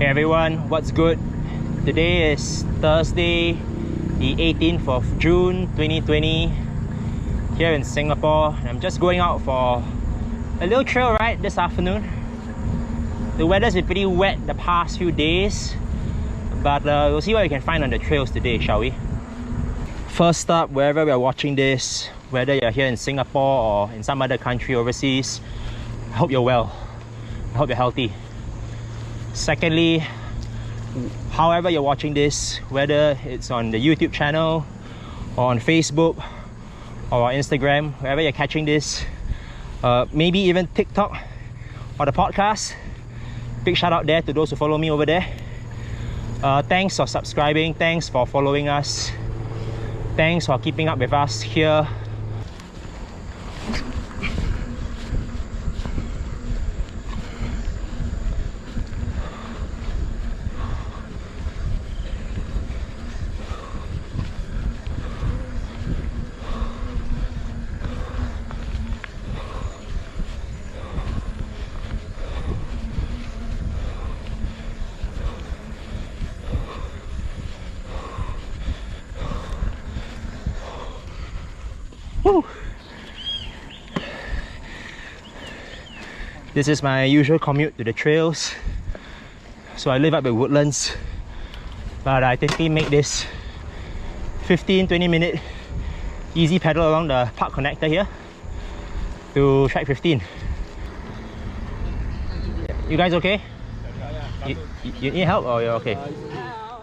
Hey everyone, what's good? Today is Thursday, the 18th of June 2020 here in Singapore. I'm just going out for a little trail ride this afternoon. The weather's been pretty wet the past few days, but we'll see what we can find on the trails today, shall we? First up, wherever we are watching this, whether you're here in Singapore or in some other country overseas, I hope you're well. I hope you're healthy. Secondly, however you're watching this, whether it's on the YouTube channel or on Facebook or Instagram, wherever you're catching this, maybe even TikTok or the podcast, big shout out there to those who follow me over there. Thanks for subscribing, thanks for following us, thanks for keeping up with us here. Woo. This is my usual commute to the trails. So I live up in Woodlands, but I typically make this 15-20 minute easy pedal along the park connector here to track 15. You guys okay? You need help or you're okay?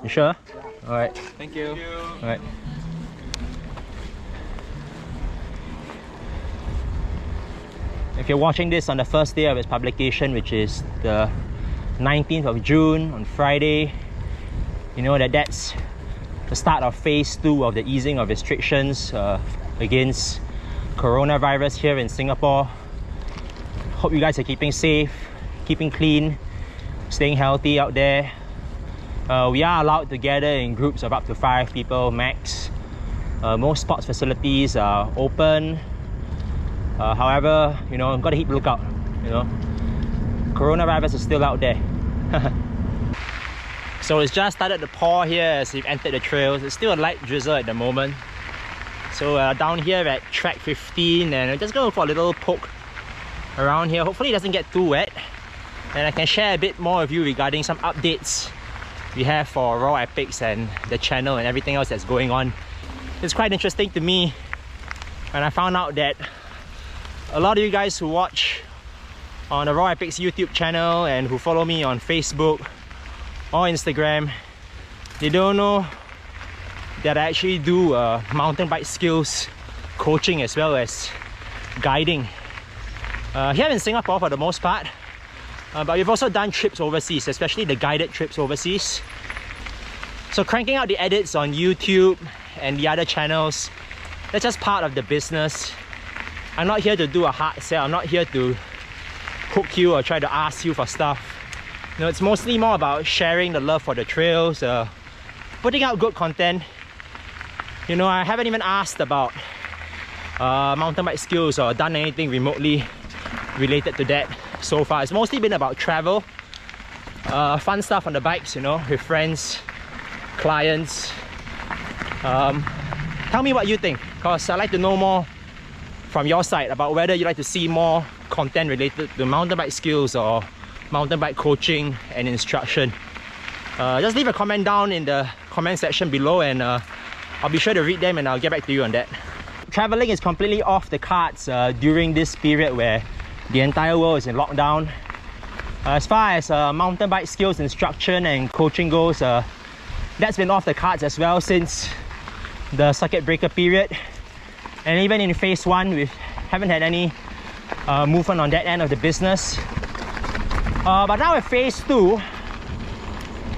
You sure? Alright. Thank you. Alright. If you're watching this on the first day of its publication, which is the 19th of June on Friday, you know that that's the start of phase 2 of the easing of restrictions against coronavirus here in Singapore. Hope you guys are keeping safe, keeping clean, staying healthy out there. We are allowed to gather in groups of up to 5 people max. Most sports facilities are open. However, you know, gotta keep a lookout. You know, coronavirus is still out there. So it's just started to pour here as we've entered the trails. It's still a light drizzle at the moment. So down here at track 15, and I'm just going for a little poke around here. Hopefully it doesn't get too wet, and I can share a bit more with you regarding some updates we have for Raw Epics and the channel and everything else that's going on. It's quite interesting to me when I found out that a lot of you guys who watch on the Raw Epics YouTube channel and who follow me on Facebook or Instagram, they don't know that I actually do mountain bike skills coaching as well as guiding here in Singapore for the most part, but we've also done trips overseas, especially the guided trips overseas. So cranking out the edits on YouTube and the other channels, that's just part of the business. I'm not here to do a hard sell. I'm not here to hook you or try to ask you for stuff. You know, it's mostly more about sharing the love for the trails, putting out good content. You know, I haven't even asked about mountain bike skills or done anything remotely related to that so far. It's mostly been about travel, fun stuff on the bikes, you know, with friends, clients. Tell me what you think, because I'd like to know more from your side about whether you'd like to see more content related to mountain bike skills or mountain bike coaching and instruction. Just leave a comment down in the comment section below, and I'll be sure to read them and I'll get back to you on that. Traveling is completely off the cards during this period where the entire world is in lockdown. As far as mountain bike skills instruction and coaching goes, that's been off the cards as well since the circuit breaker period. And even in phase 1, we haven't had any movement on that end of the business. But now at phase 2,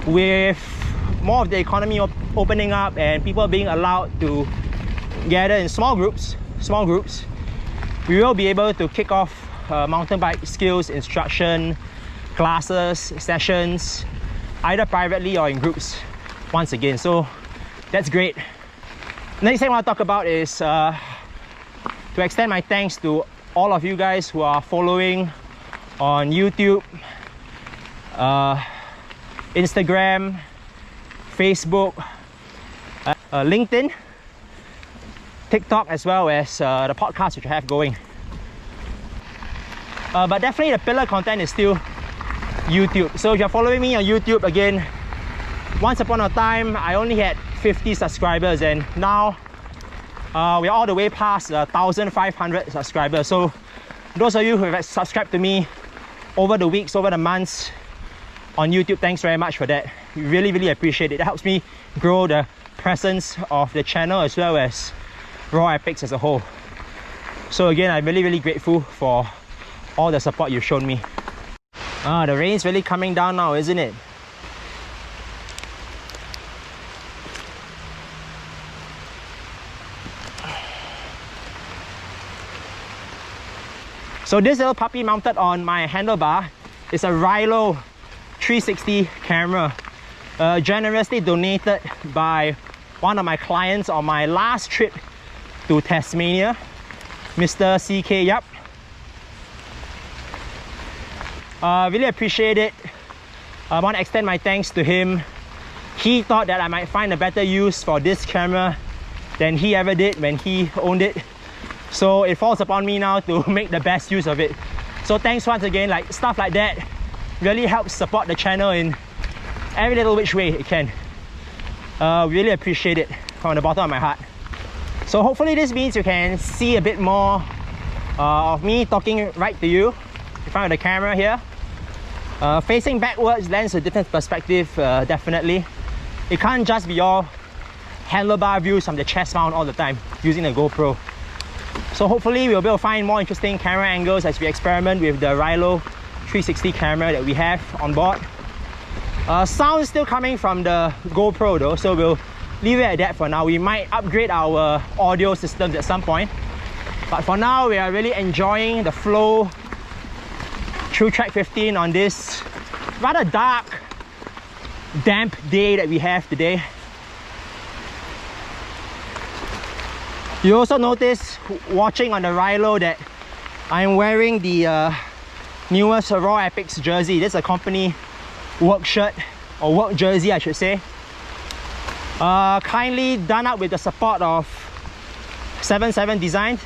with more of the economy opening up and people being allowed to gather in small groups, we will be able to kick off mountain bike skills instruction classes, sessions, either privately or in groups once again. So that's great. Next thing I want to talk about is to extend my thanks to all of you guys who are following on YouTube, Instagram, Facebook, LinkedIn, TikTok, as well as the podcast which I have going. But definitely the pillar content is still YouTube. So if you're following me on YouTube, again, once upon a time I only had 50 subscribers, and now we're all the way past 1,500 subscribers. So those of you who have subscribed to me over the weeks, over the months on YouTube, thanks very much for that. We really appreciate it. It helps me grow the presence of the channel as well as Raw Epics as a whole. So again, I'm really grateful for all the support you've shown me. The rain's really coming down now, isn't it? So this little puppy mounted on my handlebar is a Rilo 360 camera, generously donated by one of my clients on my last trip to Tasmania, Mr. CK Yup. Really appreciate it. I want to extend my thanks to him. He thought that I might find a better use for this camera than he ever did when he owned it. So it falls upon me now to make the best use of it. So thanks once again. Like, stuff like that really helps support the channel in every little which way it can. Really appreciate it from the bottom of my heart. So hopefully this means you can see a bit more of me talking right to you in front of the camera here. Facing backwards lends a different perspective, definitely. It can't just be all handlebar views from the chest mount all the time using the GoPro. So hopefully we'll be able to find more interesting camera angles as we experiment with the Rilo 360 camera that we have on board. Sound is still coming from the GoPro though, so we'll leave it at that for now. We might upgrade our audio systems at some point, but for now we are really enjoying the flow through track 15 on this rather dark, damp day that we have today. You also notice watching on the Rilo that I'm wearing the newest Raw Epics jersey. This is a company work shirt, or work jersey I should say. Kindly done up with the support of 77 Designs.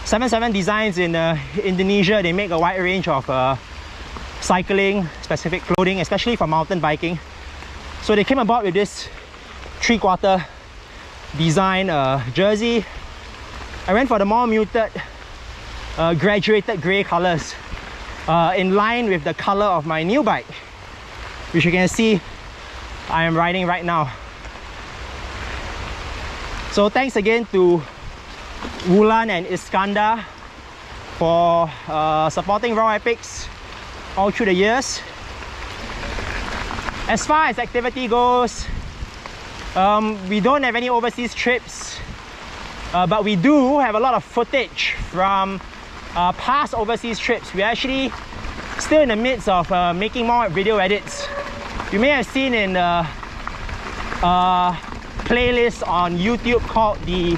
77 Designs in Indonesia. They make a wide range of cycling specific clothing, especially for mountain biking. So they came about with this 3/4 design jersey. I went for the more muted graduated grey colors, in line with the color of my new bike, which you can see I am riding right now. So thanks again to Wulan and Iskandar for supporting Raw Epics all through the years. As far as activity goes, we don't have any overseas trips, but we do have a lot of footage from past overseas trips. We're actually still in the midst of making more video edits. You may have seen in the playlist on YouTube called the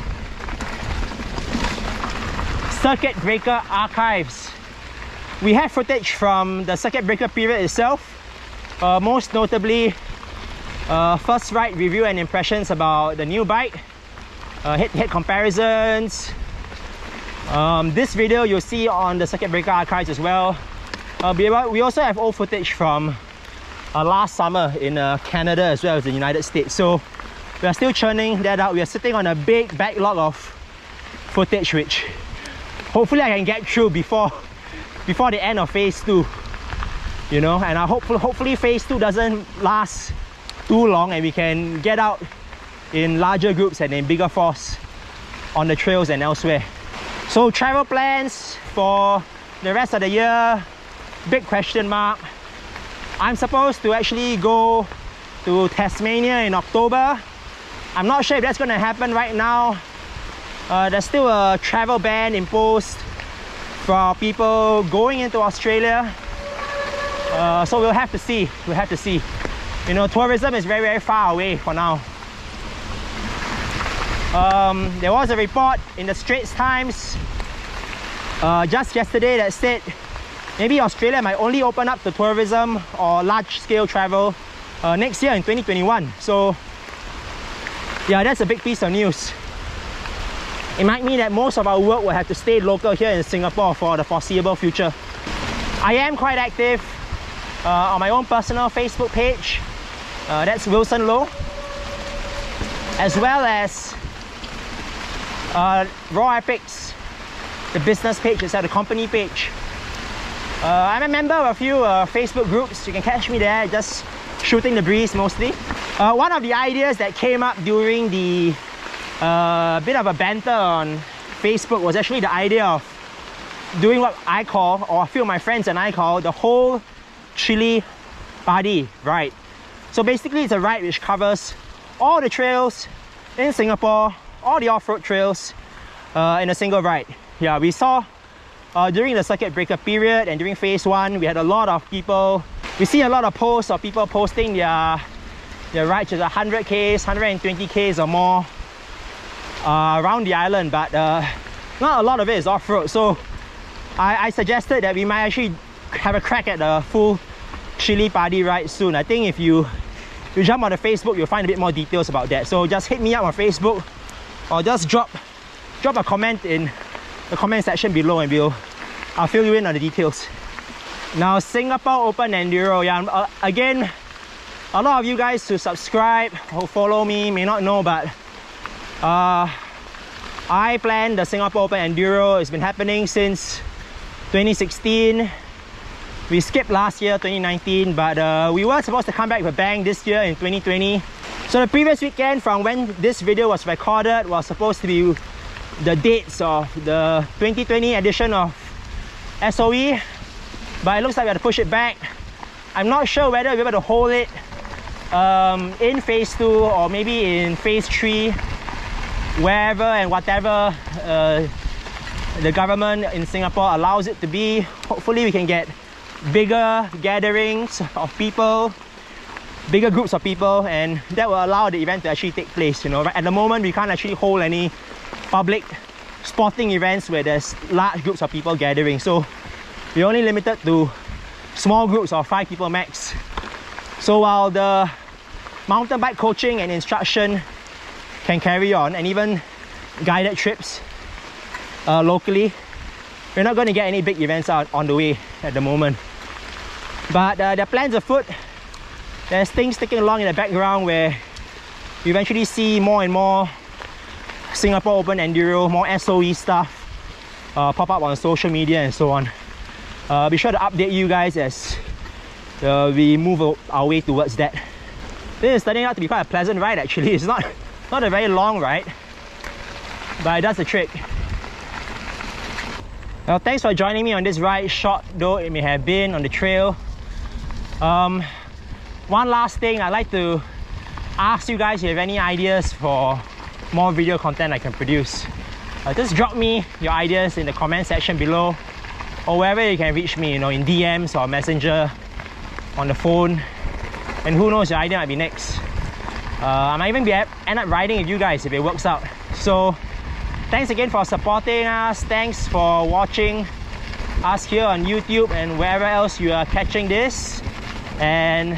Circuit Breaker Archives. We have footage from the circuit breaker period itself, most notably first ride review and impressions about the new bike, head-to-head comparisons. This video you'll see on the Circuit Breaker Archives as well. We also have old footage from last summer in Canada as well as the United States. So we are still churning that out. We are sitting on a big backlog of footage, which hopefully I can get through before the end of phase 2. You know, and hopefully phase 2 doesn't last too long and we can get out in larger groups and in bigger force on the trails and elsewhere. So travel plans for the rest of the year, big question mark. I'm supposed to actually go to Tasmania in October. I'm not sure if that's going to happen right now. There's still a travel ban imposed for people going into Australia. So we'll have to see. You know, tourism is very far away for now. There was a report in the Straits Times just yesterday that said maybe Australia might only open up to tourism or large-scale travel next year in 2021. So yeah, that's a big piece of news. It might mean that most of our work will have to stay local here in Singapore for the foreseeable future. I am quite active on my own personal Facebook page. That's Wilson Low, as well as Raw Epics, the business page, is at the company page. I'm a member of a few Facebook groups. You can catch me there, just shooting the breeze mostly. One of the ideas that came up during the bit of a banter on Facebook was actually the idea of doing what I call, or a few of my friends and I call, the whole Chilli Padi Ride. So basically it's a ride which covers all the trails in Singapore, all the off-road trails in a single ride. Yeah, we saw during the circuit breaker period and during phase 1, we had a lot of people. We see a lot of posts of people posting their rides to 100Ks, 120Ks or more around the island, but not a lot of it is off-road. So I suggested that we might actually have a crack at the full Chilli Padi Ride soon. I think if you jump on the Facebook, you'll find a bit more details about that. So just hit me up on Facebook, or just drop a comment in the comment section below, and I'll fill you in on the details. Now, Singapore Open Enduro, yeah, again, a lot of you guys who subscribe or follow me may not know, but I planned the Singapore Open Enduro. It's been happening since 2016. We skipped last year, 2019, but we were supposed to come back with a bang this year in 2020. So the previous weekend from when this video was recorded was supposed to be the dates of the 2020 edition of SOE, but it looks like we have to push it back. I'm not sure whether we'll be able to hold it in phase 2 or maybe in phase 3, wherever and whatever the government in Singapore allows it to be. Hopefully we can get bigger gatherings of people, bigger groups of people, and that will allow the event to actually take place. You know, right at the moment we can't actually hold any public sporting events where there's large groups of people gathering, so we're only limited to small groups of 5 people max. So while the mountain bike coaching and instruction can carry on, and even guided trips locally, we're not going to get any big events out on the way at the moment. But there are plans afoot. There's things ticking along in the background where you eventually see more and more Singapore Open Enduro, more SOE stuff pop up on social media and so on. Be sure to update you guys as we move our way towards that. This is turning out to be quite a pleasant ride actually. It's not a very long ride, but it does the trick. Well, thanks for joining me on this ride, short though it may have been on the trail. One last thing, I'd like to ask you guys if you have any ideas for more video content I can produce. Just drop me your ideas in the comment section below, or wherever you can reach me, you know, in DMs or Messenger, on the phone, and who knows, your idea might be next. I might even end up riding with you guys if it works out. So thanks again for supporting us. Thanks for watching us here on YouTube and wherever else you are catching this. And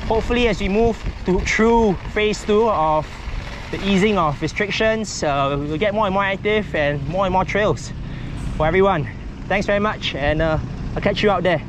hopefully as we move through phase 2 of the easing of restrictions, we'll get more and more active and more trails for everyone. Thanks very much, and I'll catch you out there.